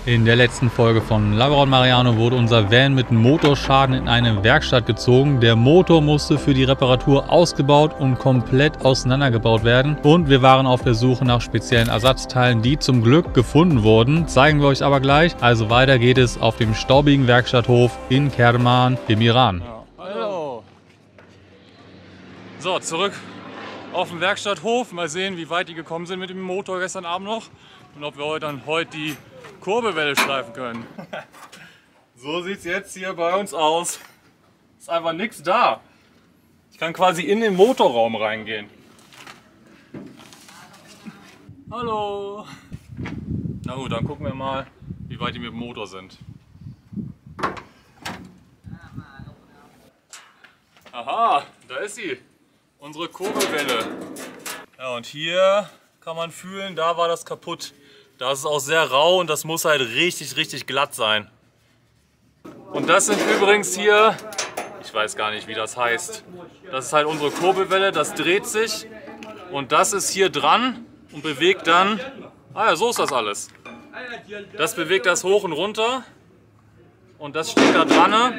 In der letzten Folge von Laura und Mariano wurde unser Van mit Motorschaden in eine Werkstatt gezogen. Der Motor musste für die Reparatur ausgebaut und komplett auseinandergebaut werden. Und wir waren auf der Suche nach speziellen Ersatzteilen, die zum Glück gefunden wurden. Zeigen wir euch aber gleich. Also weiter geht es auf dem staubigen Werkstatthof in Kerman im Iran. Ja. Hallo! So, zurück auf dem Werkstatthof. Mal sehen, wie weit die gekommen sind mit dem Motor gestern Abend noch. Und ob wir heute die Kurbelwelle schleifen können. So sieht es jetzt hier bei uns aus. Ist einfach nichts da. Ich kann quasi in den Motorraum reingehen. Hallo! Na gut, dann gucken wir mal, wie weit die mit dem Motor sind. Aha, da ist sie. Unsere Kurbelwelle. Ja, und hier kann man fühlen, da war das kaputt. Da ist es auch sehr rau und das muss halt richtig glatt sein. Und das sind übrigens hier, ich weiß gar nicht, wie das heißt. Das ist halt unsere Kurbelwelle, das dreht sich und das ist hier dran und bewegt dann, ah ja, so ist das alles. Das bewegt das hoch und runter und das steht da dran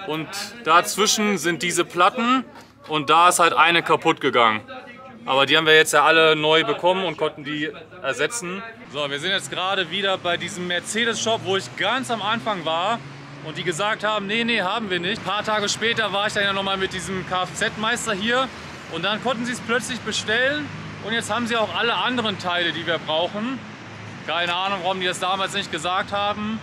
und dazwischen sind diese Platten und da ist halt eine kaputt gegangen. Aber die haben wir jetzt ja alle neu bekommen und konnten die ersetzen. So, wir sind jetzt gerade wieder bei diesem Mercedes-Shop, wo ich ganz am Anfang war und die gesagt haben, nee, haben wir nicht. Ein paar Tage später war ich dann ja nochmal mit diesem Kfz-Meister hier und dann konnten sie es plötzlich bestellen und jetzt haben sie auch alle anderen Teile, die wir brauchen. Keine Ahnung, warum die das damals nicht gesagt haben.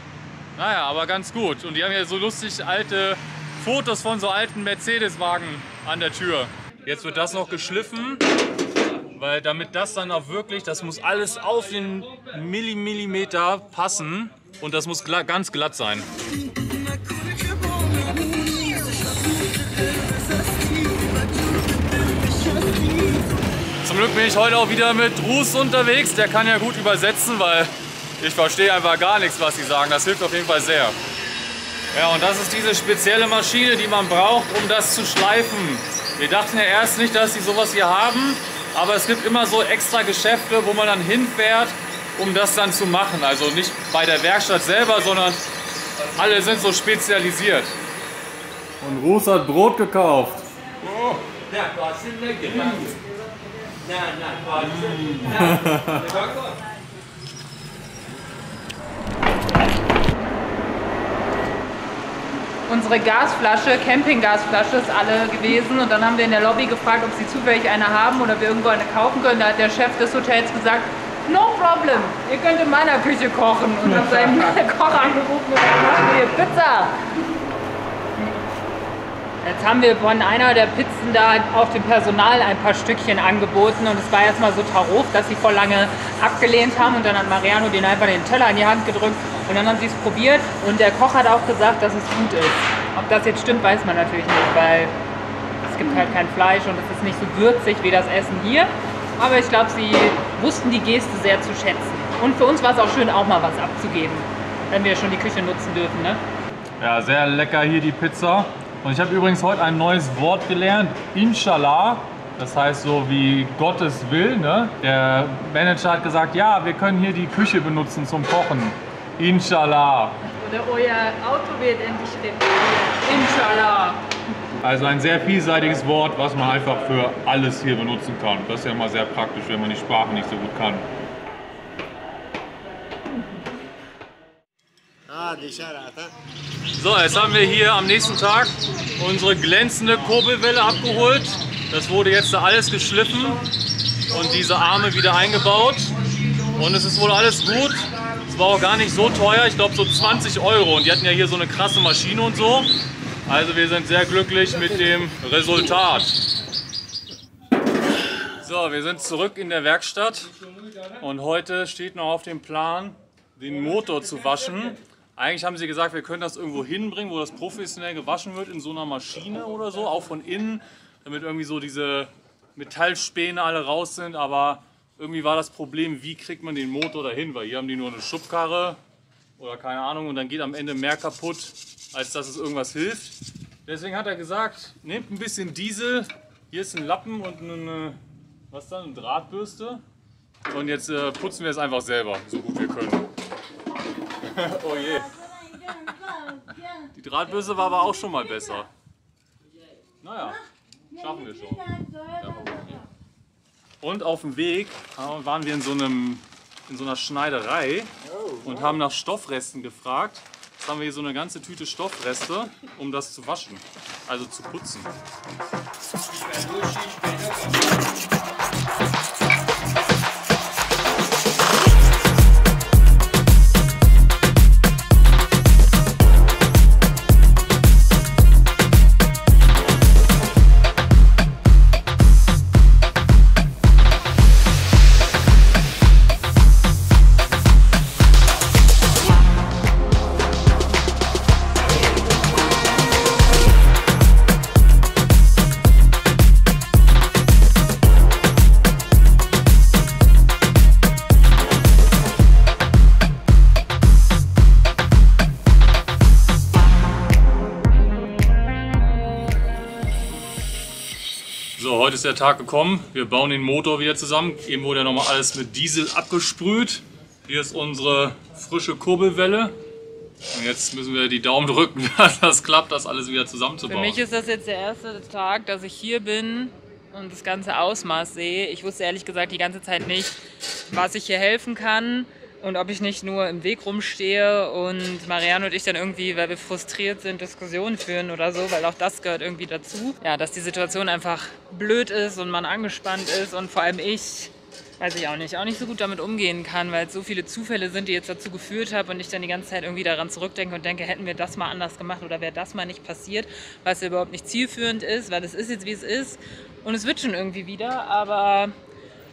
Naja, aber ganz gut. Und die haben ja so lustig alte Fotos von so alten Mercedes-Wagen an der Tür. Jetzt wird das noch geschliffen, weil damit das dann auch wirklich, das muss alles auf den Millimeter passen und das muss ganz glatt sein. Zum Glück bin ich heute auch wieder mit Ruß unterwegs, der kann ja gut übersetzen, weil ich verstehe einfach gar nichts, was sie sagen. Das hilft auf jeden Fall sehr. Ja, und das ist diese spezielle Maschine, die man braucht, um das zu schleifen. Wir dachten ja erst nicht, dass sie sowas hier haben, aber es gibt immer so extra Geschäfte, wo man dann hinfährt, um das dann zu machen. Also nicht bei der Werkstatt selber, sondern alle sind so spezialisiert. Und Ruß hat Brot gekauft. Oh. Unsere Gasflasche, Campinggasflasche ist alle gewesen und dann haben wir in der Lobby gefragt, ob sie zufällig eine haben oder wir irgendwo eine kaufen können. Da hat der Chef des Hotels gesagt, no problem, ihr könnt in meiner Küche kochen und hat seinen Koch angerufen und gesagt, machen wir Pizza. Jetzt haben wir von einer der Pizzen da auch dem Personal ein paar Stückchen angeboten und es war erstmal so tarof, dass sie voll lange abgelehnt haben und dann hat Mariano denen einfach den Teller in die Hand gedrückt und dann haben sie es probiert und der Koch hat auch gesagt, dass es gut ist. Ob das jetzt stimmt, weiß man natürlich nicht, weil es gibt halt kein Fleisch und es ist nicht so würzig wie das Essen hier. Aber ich glaube, sie wussten die Geste sehr zu schätzen. Und für uns war es auch schön, auch mal was abzugeben, wenn wir schon die Küche nutzen dürfen, ne? Ja, sehr lecker hier die Pizza. Und ich habe übrigens heute ein neues Wort gelernt, Inshallah. Das heißt so wie Gottes Willen. Ne? Der Manager hat gesagt, ja, wir können hier die Küche benutzen zum Kochen. Inshallah. Oder euer Auto wird endlich repariert. Inshallah. Also ein sehr vielseitiges Wort, was man einfach für alles hier benutzen kann. Das ist ja mal sehr praktisch, wenn man die Sprache nicht so gut kann. So, jetzt haben wir hier am nächsten Tag unsere glänzende Kurbelwelle abgeholt. Das wurde jetzt alles geschliffen und diese Arme wieder eingebaut. Und es ist wohl alles gut. Es war auch gar nicht so teuer, ich glaube so 20 Euro. Und die hatten ja hier so eine krasse Maschine und so. Also wir sind sehr glücklich mit dem Resultat. So, wir sind zurück in der Werkstatt und heute steht noch auf dem Plan, den Motor zu waschen. Eigentlich haben sie gesagt, wir können das irgendwo hinbringen, wo das professionell gewaschen wird, in so einer Maschine oder so, auch von innen, damit irgendwie so diese Metallspäne alle raus sind. Aber irgendwie war das Problem, wie kriegt man den Motor dahin, weil hier haben die nur eine Schubkarre oder keine Ahnung und dann geht am Ende mehr kaputt, als dass es irgendwas hilft. Deswegen hat er gesagt, nehmt ein bisschen Diesel, hier ist ein Lappen und eine, eine Drahtbürste und jetzt putzen wir es einfach selber, so gut wir können. Oh je. Die Drahtbürste war aber auch schon mal besser. Naja, schaffen wir schon. Und auf dem Weg waren wir in so einer Schneiderei und haben nach Stoffresten gefragt. Jetzt haben wir hier so eine ganze Tüte Stoffreste, um das zu waschen, also zu putzen. So, heute ist der Tag gekommen. Wir bauen den Motor wieder zusammen. Eben wurde ja nochmal alles mit Diesel abgesprüht. Hier ist unsere frische Kurbelwelle. Und jetzt müssen wir die Daumen drücken, dass das klappt, das alles wieder zusammenzubauen. Für mich ist das jetzt der erste Tag, dass ich hier bin und das ganze Ausmaß sehe. Ich wusste ehrlich gesagt die ganze Zeit nicht, was ich hier helfen kann. Und ob ich nicht nur im Weg rumstehe und Mariano und ich dann irgendwie, weil wir frustriert sind, Diskussionen führen oder so, weil auch das gehört irgendwie dazu. Ja, dass die Situation einfach blöd ist und man angespannt ist und vor allem ich, weiß ich auch nicht so gut damit umgehen kann, weil es so viele Zufälle sind, die jetzt dazu geführt haben und ich dann die ganze Zeit irgendwie daran zurückdenke und denke, hätten wir das mal anders gemacht oder wäre das mal nicht passiert, was ja überhaupt nicht zielführend ist, weil es ist jetzt wie es ist und es wird schon irgendwie wieder, aber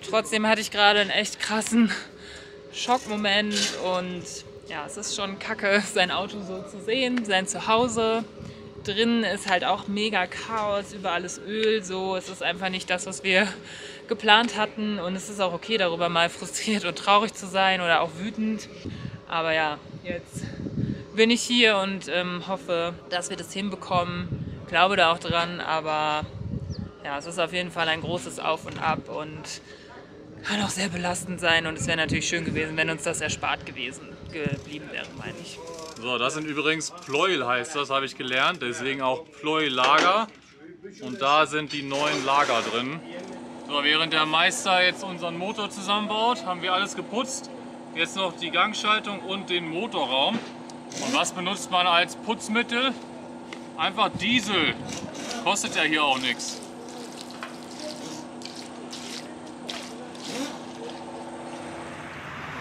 trotzdem hatte ich gerade einen echt krassen Schockmoment und ja, es ist schon kacke, sein Auto so zu sehen, sein Zuhause. Drinnen ist halt auch mega Chaos, überall ist Öl, so. Es ist einfach nicht das, was wir geplant hatten und es ist auch okay, darüber mal frustriert und traurig zu sein oder auch wütend. Aber ja, jetzt bin ich hier und hoffe, dass wir das hinbekommen. Glaube da auch dran, aber ja, es ist auf jeden Fall ein großes Auf und Ab und kann auch sehr belastend sein und es wäre natürlich schön gewesen, wenn uns das erspart geblieben wäre, meine ich. So, das sind übrigens Pleuel, heißt das, habe ich gelernt, deswegen auch Pleuel-Lager. Und da sind die neuen Lager drin. So, während der Meister jetzt unseren Motor zusammenbaut, haben wir alles geputzt. Jetzt noch die Gangschaltung und den Motorraum. Und was benutzt man als Putzmittel? Einfach Diesel. Kostet ja hier auch nichts.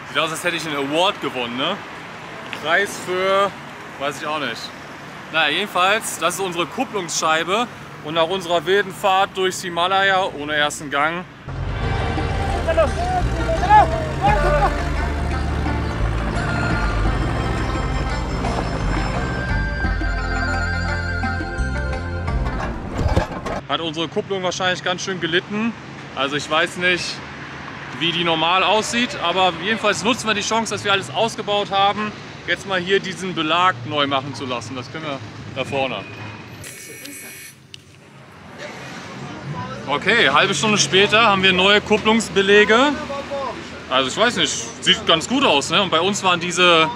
Sieht aus, als hätte ich einen Award gewonnen, ne? Preis für, weiß ich auch nicht. Naja, jedenfalls, das ist unsere Kupplungsscheibe. Und nach unserer wilden Fahrt durchs Himalaya, ohne ersten Gang, hat unsere Kupplung wahrscheinlich ganz schön gelitten. Also ich weiß nicht, wie die normal aussieht, aber jedenfalls nutzen wir die Chance, dass wir alles ausgebaut haben, jetzt mal hier diesen Belag neu machen zu lassen. Das können wir da vorne. Okay, halbe Stunde später haben wir neue Kupplungsbelege. Also ich weiß nicht, sieht ganz gut aus, ne? Und bei uns waren diese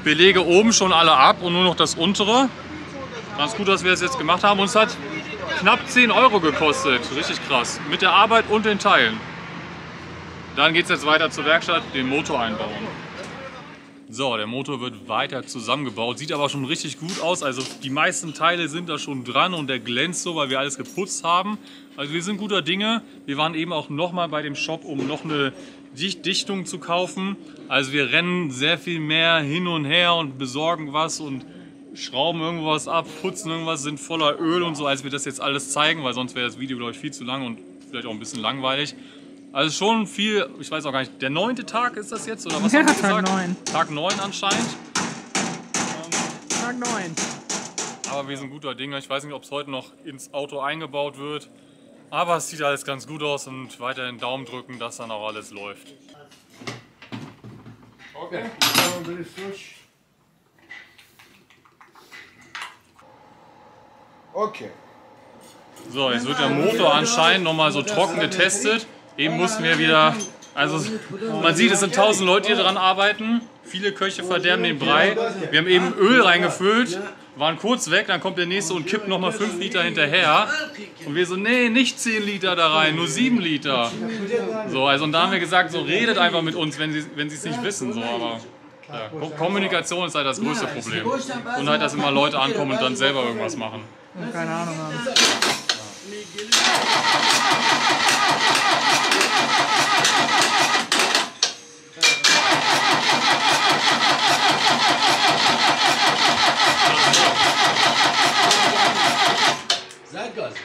Belege oben schon alle ab und nur noch das untere. Ganz gut, dass wir das jetzt gemacht haben. Uns hat knapp 10 € gekostet. Richtig krass. Mit der Arbeit und den Teilen. Dann geht es jetzt weiter zur Werkstatt, den Motor einbauen. So, der Motor wird weiter zusammengebaut. Sieht aber schon richtig gut aus. Also die meisten Teile sind da schon dran und der glänzt so, weil wir alles geputzt haben. Also wir sind guter Dinge. Wir waren eben auch nochmal bei dem Shop, um noch eine Dichtung zu kaufen. Also wir rennen sehr viel mehr hin und her und besorgen was und schrauben irgendwas ab, putzen irgendwas, sind voller Öl und so, als wir das jetzt alles zeigen, weil sonst wäre das Video, glaube ich, viel zu lang und vielleicht auch ein bisschen langweilig. Also schon viel, ich weiß auch gar nicht, der 9. Tag ist das jetzt, oder was haben wir gesagt? Tag 9. Tag 9 anscheinend. Tag 9. Aber wir sind guter Dinge. Ich weiß nicht, ob es heute noch ins Auto eingebaut wird. Aber es sieht alles ganz gut aus und weiterhin Daumen drücken, dass dann auch alles läuft. Okay. Okay. So, jetzt wird der Motor anscheinend nochmal so trocken getestet. Eben mussten wir wieder, also man sieht, es sind 1000 Leute, die daran arbeiten. Viele Köche verderben den Brei. Wir haben eben Öl reingefüllt, waren kurz weg, dann kommt der nächste und kippt nochmal 5 Liter hinterher. Und wir so, nee, nicht 10 Liter da rein, nur 7 Liter. So, also und da haben wir gesagt, so redet einfach mit uns, wenn sie es nicht wissen. So, aber ja, Kommunikation ist halt das größte Problem. Und halt, dass immer Leute ankommen und dann selber irgendwas machen. Keine Ahnung haben. Saatgas.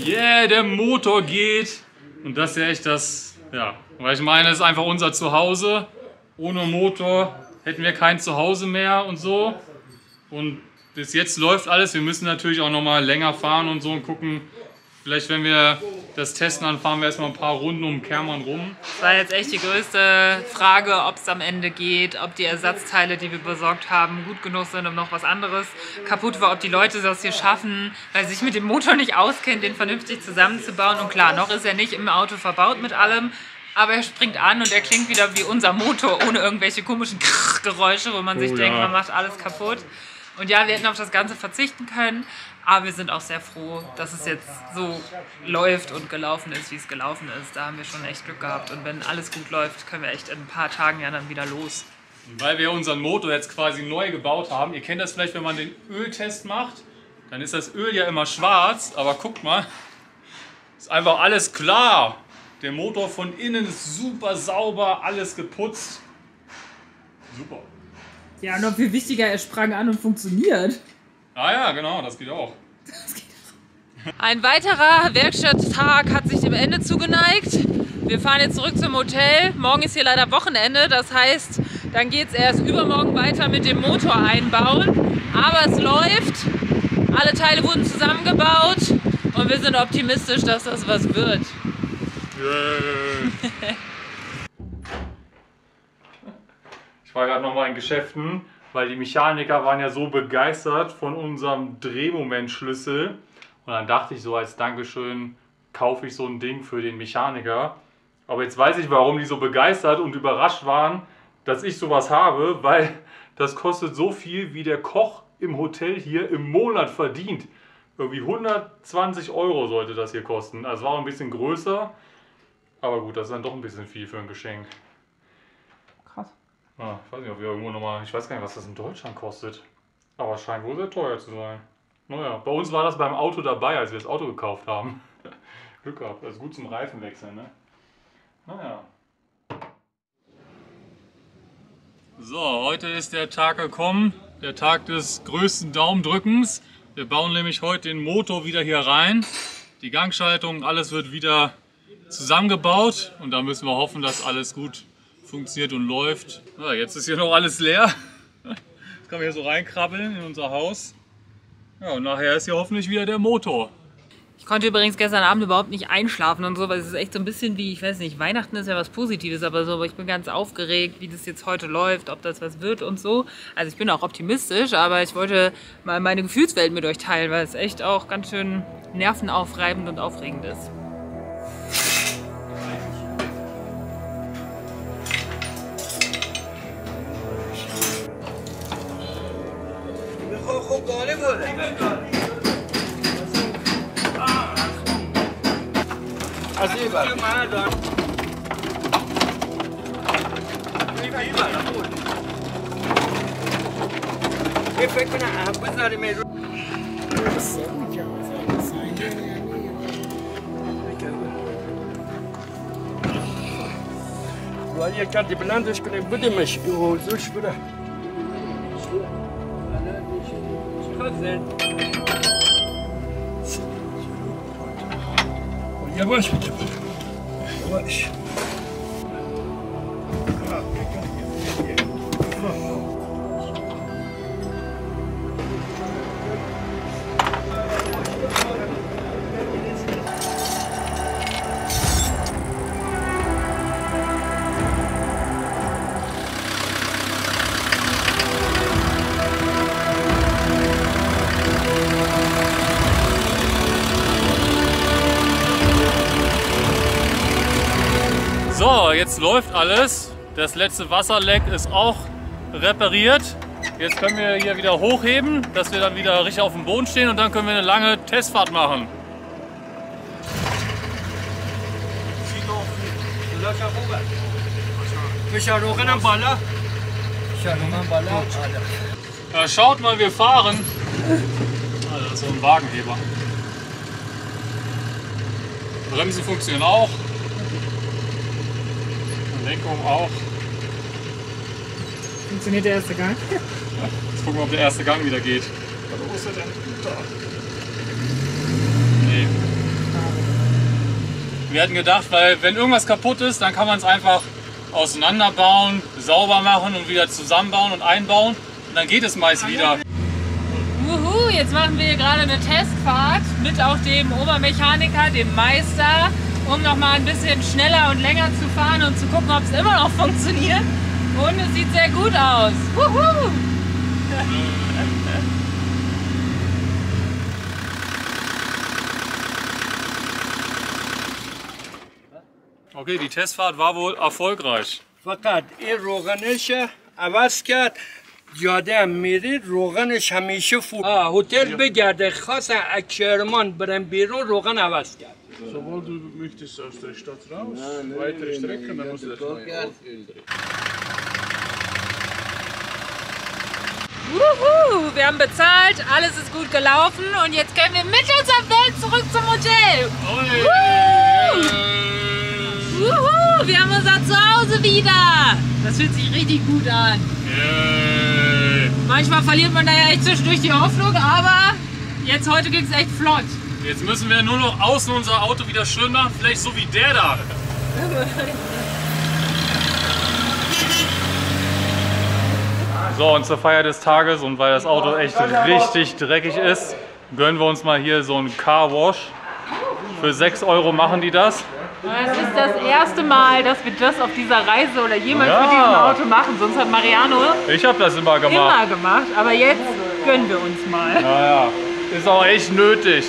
Yeah, der Motor geht. Und das ist ja echt das, ja, weil ich meine, es ist einfach unser Zuhause. Ohne Motor hätten wir kein Zuhause mehr und so. Und bis jetzt läuft alles. Wir müssen natürlich auch noch mal länger fahren und so und gucken. Vielleicht, wenn wir das testen, dann fahren wir erstmal ein paar Runden um Kermann rum. Das war jetzt echt die größte Frage, ob es am Ende geht, ob die Ersatzteile, die wir besorgt haben, gut genug sind, um noch was anderes kaputt war, ob die Leute das hier schaffen, weil sie sich mit dem Motor nicht auskennen, den vernünftig zusammenzubauen. Und klar, noch ist er nicht im Auto verbaut mit allem, aber er springt an und er klingt wieder wie unser Motor, ohne irgendwelche komischen Geräusche, wo man sich denkt, man macht alles kaputt. Und ja, wir hätten auf das Ganze verzichten können, aber wir sind auch sehr froh, dass es jetzt so läuft und gelaufen ist, wie es gelaufen ist. Da haben wir schon echt Glück gehabt. Und wenn alles gut läuft, können wir echt in ein paar Tagen ja dann wieder los. Und weil wir unseren Motor jetzt quasi neu gebaut haben, ihr kennt das vielleicht, wenn man den Öltest macht, dann ist das Öl ja immer schwarz, aber guckt mal, ist einfach alles klar. Der Motor von innen ist super sauber, alles geputzt. Super. Ja, noch viel wichtiger, er sprang an und funktioniert. Ah ja, genau, das geht auch. Ein weiterer Werkstatttag hat sich dem Ende zugeneigt. Wir fahren jetzt zurück zum Hotel. Morgen ist hier leider Wochenende, das heißt, dann geht es erst übermorgen weiter mit dem Motor einbauen. Aber es läuft, alle Teile wurden zusammengebaut und wir sind optimistisch, dass das was wird. Ich war gerade noch mal in Geschäften, weil die Mechaniker waren ja so begeistert von unserem Drehmomentschlüssel. Und dann dachte ich so, als Dankeschön kaufe ich so ein Ding für den Mechaniker. Aber jetzt weiß ich, warum die so begeistert und überrascht waren, dass ich sowas habe, weil das kostet so viel, wie der Koch im Hotel hier im Monat verdient. Irgendwie 120 € sollte das hier kosten. Also war auch ein bisschen größer, aber gut, das ist dann doch ein bisschen viel für ein Geschenk. Krass. Ja, ich weiß nicht, ob wir irgendwo nochmal, ich weiß gar nicht, was das in Deutschland kostet. Aber es scheint wohl sehr teuer zu sein. Naja, bei uns war das beim Auto dabei, als wir das Auto gekauft haben. Glück gehabt, das ist gut zum Reifenwechseln, ne? Naja. So, heute ist der Tag gekommen, der Tag des größten Daumendrückens. Wir bauen nämlich heute den Motor wieder hier rein. Die Gangschaltung, alles wird wieder zusammengebaut und da müssen wir hoffen, dass alles gut funktioniert und läuft. Ja, jetzt ist hier noch alles leer. Jetzt kann man hier so reinkrabbeln in unser Haus. Ja, und nachher ist hier hoffentlich wieder der Motor. Ich konnte übrigens gestern Abend überhaupt nicht einschlafen und so, weil es ist echt so ein bisschen wie, ich weiß nicht, Weihnachten ist ja was Positives, aber ich bin ganz aufgeregt, wie das jetzt heute läuft, ob das was wird und so. Also ich bin auch optimistisch, aber ich wollte mal meine Gefühlswelt mit euch teilen, weil es echt auch ganz schön nervenaufreibend und aufregend ist. ولی کردی بلندش کنیم بدیمش زورش بره یواش بده یواش So, jetzt läuft alles. Das letzte Wasserleck ist auch repariert. Jetzt können wir hier wieder hochheben, dass wir dann wieder richtig auf dem Boden stehen und dann können wir eine lange Testfahrt machen. Schaut mal, wir fahren. Ah, das ist so ein Wagenheber. Bremsen funktionieren auch. Lenkung auch. Funktioniert der erste Gang? Jetzt gucken wir, ob der erste Gang wieder geht. Wo ist er denn? Da. Nee. Wir hatten gedacht, weil wenn irgendwas kaputt ist, dann kann man es einfach auseinanderbauen, sauber machen und wieder zusammenbauen und einbauen. Und dann geht es meist wieder. Wuhu, jetzt machen wir hier gerade eine Testfahrt mit auch dem Obermechaniker, dem Meister, um noch mal ein bisschen schneller und länger zu fahren und zu gucken, ob es immer noch funktioniert. Und es sieht sehr gut aus. Wuhu! Okay, die Testfahrt war wohl erfolgreich. فقط این روغنش عوض کرد جاده هم میرید روغنش همیشه هتل بگرده خاص کرمان برم بیرون روغن عوض کرد. Sobald du möchtest aus der Stadt raus, weitere Strecken, dann musst du das neue Öl drehen. Wuhu, wir haben bezahlt, alles ist gut gelaufen und jetzt können wir mit unserer Welt zurück zum Hotel. Wuhu, wir haben unser Zuhause wieder. Das fühlt sich richtig gut an. Manchmal verliert man da ja echt zwischendurch die Hoffnung, aber jetzt heute ging es echt flott. Jetzt müssen wir nur noch außen unser Auto wieder schön machen, vielleicht so wie der da. So, und zur Feier des Tages und weil das Auto echt richtig dreckig ist, gönnen wir uns mal hier so einen Car Wash. Für 6 € machen die das. Es ist das erste Mal, dass wir das auf dieser Reise oder jemals mit diesem Auto machen. Sonst hat Mariano Ich habe das immer gemacht. Aber jetzt gönnen wir uns mal. Naja, ist auch echt nötig.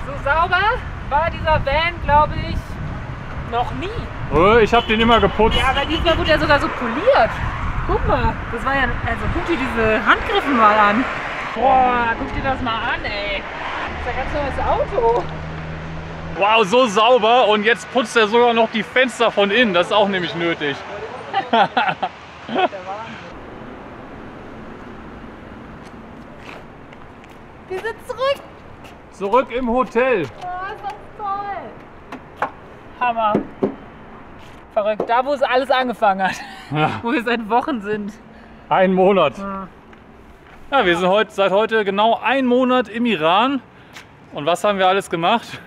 So sauber war dieser Van, glaube ich, noch nie. Ich habe den immer geputzt. Ja, aber diesmal wurde er sogar so poliert. Guck mal, das war ja, also guck dir diese Handgriffen mal an. Boah, guck dir das mal an, ey. Das ist ein ganz neues Auto. Wow, so sauber und jetzt putzt er sogar noch die Fenster von innen. Das ist auch nämlich nötig. Wir sind zurück. Zurück im Hotel. Oh, ist das toll. Hammer. Verrückt. Da, wo es alles angefangen hat. Ja. Wo wir seit Wochen sind. 1 Monat. Ja. Ja, wir sind seit heute genau 1 Monat im Iran. Und was haben wir alles gemacht?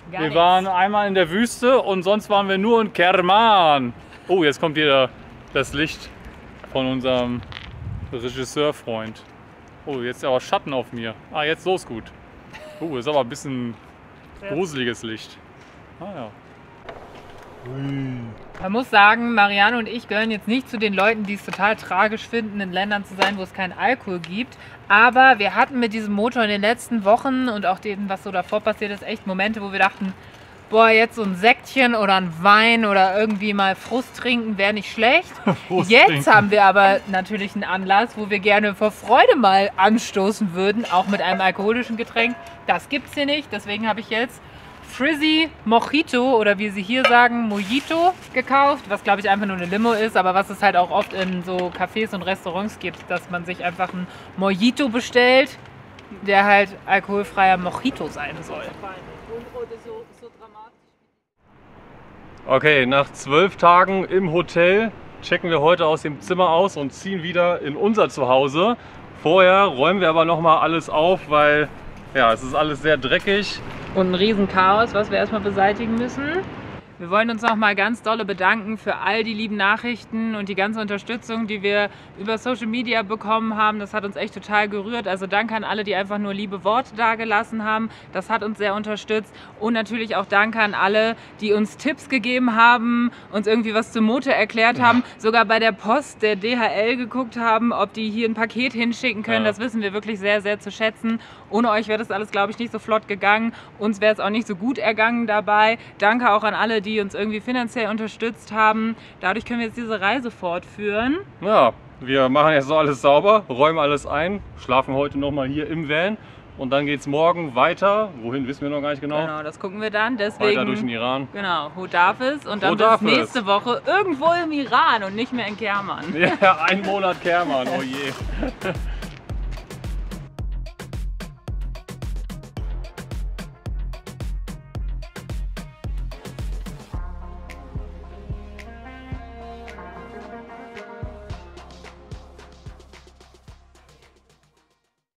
Wir waren einmal in der Wüste und sonst waren wir nur in Kerman. Oh, jetzt kommt wieder das Licht von unserem Regisseurfreund. Oh, jetzt aber Schatten auf mir. Ah, jetzt so ist gut. Oh, ist aber ein bisschen gruseliges Licht. Ah ja. Man muss sagen, Mariano und ich gehören jetzt nicht zu den Leuten, die es total tragisch finden, in Ländern zu sein, wo es keinen Alkohol gibt. Aber wir hatten mit diesem Motor in den letzten Wochen und auch dem, was so davor passiert ist, echt Momente, wo wir dachten, boah, jetzt so ein Säckchen oder ein Wein oder irgendwie mal Frust trinken wäre nicht schlecht. Jetzt haben wir aber natürlich einen Anlass, wo wir gerne vor Freude mal anstoßen würden, auch mit einem alkoholischen Getränk. Das gibt's hier nicht, deswegen habe ich jetzt Frizzy Mojito oder wie sie hier sagen, Mojito gekauft, was glaube ich einfach nur eine Limo ist, aber was es halt auch oft in so Cafés und Restaurants gibt, dass man sich einfach einen Mojito bestellt, der halt alkoholfreier Mojito sein soll. Okay, nach 12 Tagen im Hotel checken wir heute aus dem Zimmer aus und ziehen wieder in unser Zuhause. Vorher räumen wir aber noch mal alles auf, weil ja, es ist alles sehr dreckig. Und ein riesen Chaos, was wir erstmal beseitigen müssen. Wir wollen uns noch mal ganz dolle bedanken für all die lieben Nachrichten und die ganze Unterstützung, die wir über Social Media bekommen haben. Das hat uns echt total gerührt. Also danke an alle, die einfach nur liebe Worte dagelassen haben. Das hat uns sehr unterstützt. Und natürlich auch danke an alle, die uns Tipps gegeben haben, uns irgendwie was zum Motor erklärt haben, sogar bei der Post der DHL geguckt haben, ob die hier ein Paket hinschicken können. Das wissen wir wirklich sehr, sehr zu schätzen. Ohne euch wäre das alles, glaube ich, nicht so flott gegangen. Uns wäre es auch nicht so gut ergangen dabei. Danke auch an alle, die uns irgendwie finanziell unterstützt haben. Dadurch können wir jetzt diese Reise fortführen. Ja, wir machen jetzt so alles sauber, räumen alles ein, schlafen heute noch mal hier im Van und dann geht es morgen weiter. Wohin, wissen wir noch gar nicht genau. Genau, das gucken wir dann. Deswegen, weiter durch den Iran. Genau, Hodafis und dann bis nächste Woche irgendwo im Iran und nicht mehr in Kerman. Ja, 1 Monat Kerman, oh je.